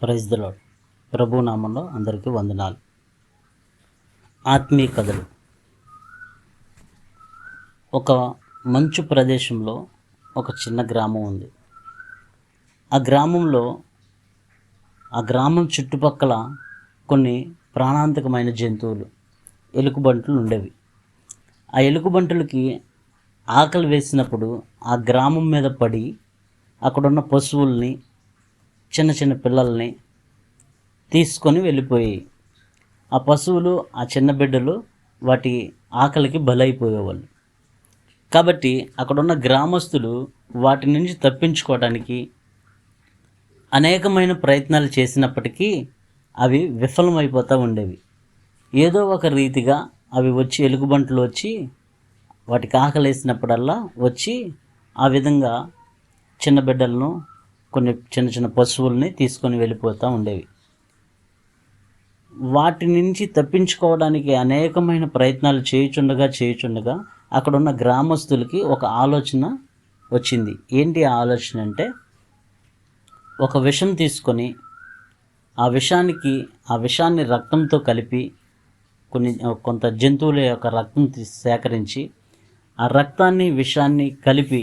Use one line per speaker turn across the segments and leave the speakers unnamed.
Praise the lord. ప్రభు నామంలో అందరికీ వందనాలు. ఆత్మీయ కథలు. ఒక మంచు ప్రదేశంలో ఒక చిన్న గ్రామం ఉంది. ఆ గ్రామం చుట్టుపక్కల కొన్ని ప్రాణాంతకమైన జంతువులు, ఎలుగుబంట్లు ఉండేవి. ఆ ఎలుగుబంటులకి ఆకలి వేసినప్పుడు ఆ గ్రామం మీద పడి అక్కడున్న పశువుల్ని, చిన్న చిన్న పిల్లల్ని తీసుకొని వెళ్ళిపోయాయి. ఆ పశువులు, ఆ చిన్న బిడ్డలు వాటి ఆకలికి బలైపోయేవాళ్ళు. కాబట్టి అక్కడున్న గ్రామస్తులు వాటి నుంచి తప్పించుకోవడానికి అనేకమైన ప్రయత్నాలు చేసినప్పటికీ అవి విఫలమైపోతూ ఉండేవి. ఏదో ఒక రీతిగా అవి వచ్చి, ఎలుగుబంట్లు వచ్చి వాటికి ఆకలి వేసినప్పుడల్లా వచ్చి ఆ విధంగా చిన్న బిడ్డలను, కొన్ని చిన్న చిన్న పశువుల్ని తీసుకొని వెళ్ళిపోతూ ఉండేవి. వాటి నుంచి తప్పించుకోవడానికి అనేకమైన ప్రయత్నాలు చేయుచుండగా అక్కడున్న గ్రామస్తులకి ఒక ఆలోచన వచ్చింది. ఏంటి ఆ ఆలోచన అంటే, ఒక విషం తీసుకొని ఆ విషాన్ని రక్తంతో కలిపి, కొంత జంతువుల యొక్క రక్తం సేకరించి ఆ రక్తాన్ని, విషాన్ని కలిపి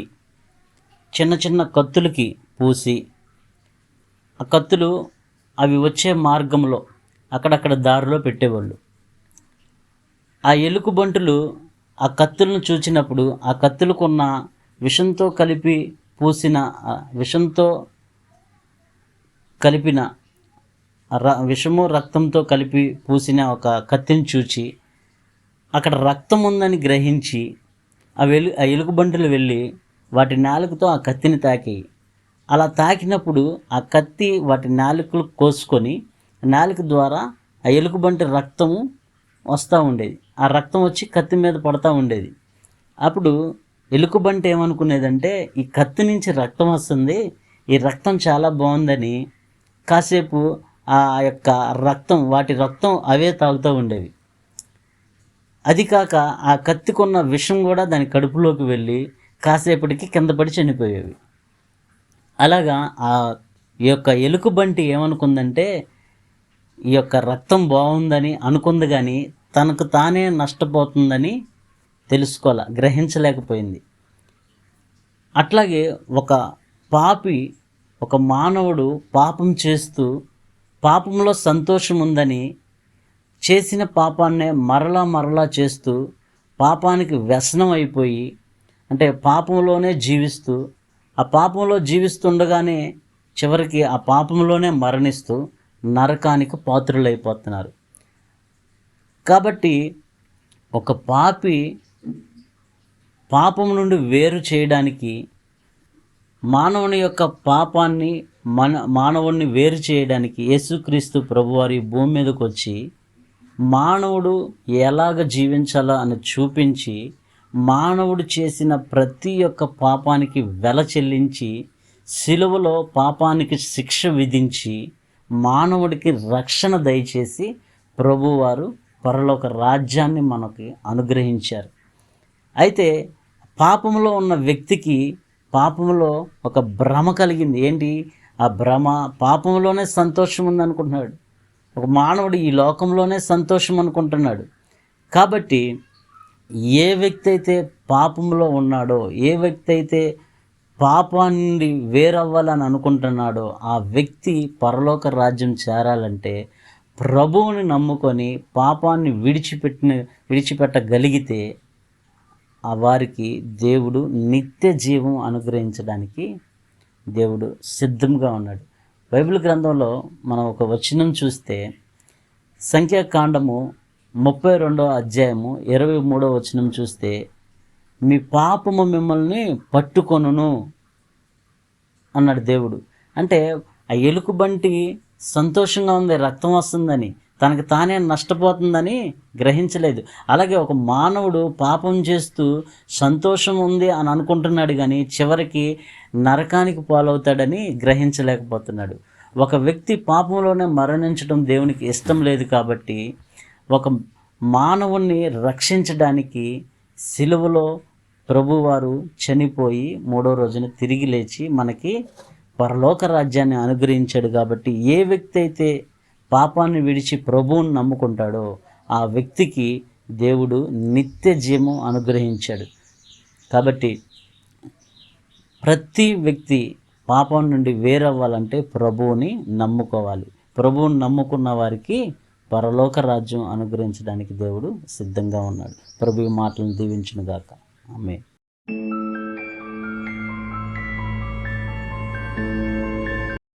చిన్న చిన్న కత్తులకి పూసి, ఆ కత్తులు అవి వచ్చే మార్గంలో అక్కడక్కడ దారిలో పెట్టేవాళ్ళు. ఆ ఎలుగుబంటులు ఆ కత్తులను చూచినప్పుడు ఆ కత్తులకున్న విషంతో కలిపిన విషము రక్తంతో కలిపి పూసిన ఒక కత్తిని చూచి అక్కడ రక్తం ఉందని గ్రహించి ఆ ఎలుగుబంటులు వెళ్ళి వాటి నాలుకతో ఆ కత్తిని తాకి, అలా తాకినప్పుడు ఆ కత్తి వాటి నాలుకలు కోసుకొని నాలుక ద్వారా ఆ ఎలుగుబంటి రక్తము వస్తూ ఉండేది. ఆ రక్తం వచ్చి కత్తి మీద పడుతూ ఉండేది. అప్పుడు ఎలుగుబంటి ఏమనుకునేదంటే, ఈ కత్తి నుంచి రక్తం వస్తుంది, ఈ రక్తం చాలా బాగుందని కాసేపు ఆ యొక్క వాటి రక్తం అవే తాగుతూ ఉండేవి. అది కాక ఆ కత్తికున్న విషం కూడా దాని కడుపులోకి వెళ్ళి కాసేపటికి కింద పడి చనిపోయేవి. అలాగా ఈ యొక్క ఎలుగుబంటి ఏమనుకుందంటే, ఈ యొక్క రక్తం బాగుందని అనుకుంది, కానీ తనకు తానే నష్టపోతుందని గ్రహించలేకపోయింది. అట్లాగే ఒక మానవుడు పాపం చేస్తూ పాపంలో సంతోషం ఉందని చేసిన పాపాన్నే మరలా చేస్తూ పాపానికి వ్యసనం అయిపోయి, అంటే పాపంలోనే జీవిస్తూ, ఆ పాపంలో జీవిస్తుండగానే చివరికి ఆ పాపంలోనే మరణిస్తూ నరకానికి పాత్రులైపోతున్నారు. కాబట్టి ఒక పాపం నుండి వేరు చేయడానికి, మానవుణ్ణి వేరు చేయడానికి యేసుక్రీస్తు ప్రభువారి భూమి మీదకి వచ్చి మానవుడు ఎలాగ జీవించాలో అని చూపించి, మానవుడు చేసిన ప్రతి ఒక్క పాపానికి వెల చెల్లించి, సిలువలో పాపానికి శిక్ష విధించి మానవుడికి రక్షణ దయచేసి ప్రభువారు పరలోక రాజ్యాన్ని మనకి అనుగ్రహించారు. అయితే పాపంలో ఉన్న వ్యక్తికి పాపంలో ఒక భ్రమ కలిగింది. ఏంటి ఆ భ్రమ? పాపంలోనే సంతోషం ఉందనుకుంటున్నాడు. ఒక మానవుడు ఈ లోకంలోనే సంతోషం అనుకుంటున్నాడు. కాబట్టి ఏ వ్యక్తి అయితే పాపంలో ఉన్నాడో, ఏ వ్యక్తి అయితే పాపాన్ని వేరవ్వాలని అనుకుంటున్నాడో, ఆ వ్యక్తి పరలోక రాజ్యం చేరాలంటే ప్రభువుని నమ్ముకొని పాపాన్ని విడిచిపెట్టగలిగితే ఆ వారికి దేవుడు నిత్య జీవం అనుగ్రహించడానికి దేవుడు సిద్ధంగా ఉన్నాడు. బైబిల్ గ్రంథంలో మనం ఒక వచనం చూస్తే, సంఖ్యాకాండము 32వ అధ్యాయము 23వ వచనం చూస్తే, మీ పాపము మిమ్మల్ని పట్టుకొనును అన్నాడు దేవుడు. అంటే ఆ ఎలుగుబంటి సంతోషంగా ఉంది, రక్తం వస్తుందని, తనకు తానే నష్టపోతుందని గ్రహించలేదు. అలాగే ఒక మానవుడు పాపం చేస్తూ సంతోషం ఉంది అని అనుకుంటున్నాడు, కానీ చివరికి నరకానికి పాలవుతాడని గ్రహించలేకపోతున్నాడు. ఒక వ్యక్తి పాపంలోనే మరణించడం దేవునికి ఇష్టం లేదు. కాబట్టి ఒక మానవుణ్ణి రక్షించడానికి సిలువలో ప్రభువారు చనిపోయి 3వ రోజున తిరిగి లేచి మనకి పరలోక రాజ్యాన్ని అనుగ్రహించాడు. కాబట్టి ఏ వ్యక్తి అయితే పాపాన్ని విడిచి ప్రభువుని నమ్ముకుంటాడో ఆ వ్యక్తికి దేవుడు నిత్య జీవం అనుగ్రహించాడు. కాబట్టి ప్రతి వ్యక్తి పాపం నుండి వేరవ్వాలంటే ప్రభువుని నమ్ముకోవాలి. ప్రభువుని నమ్ముకున్న వారికి పరలోక రాజ్యం అనుగ్రహించడానికి దేవుడు సిద్ధంగా ఉన్నాడు. ప్రభు ఈ మాటలను దీవించును గాక. ఆమేన్.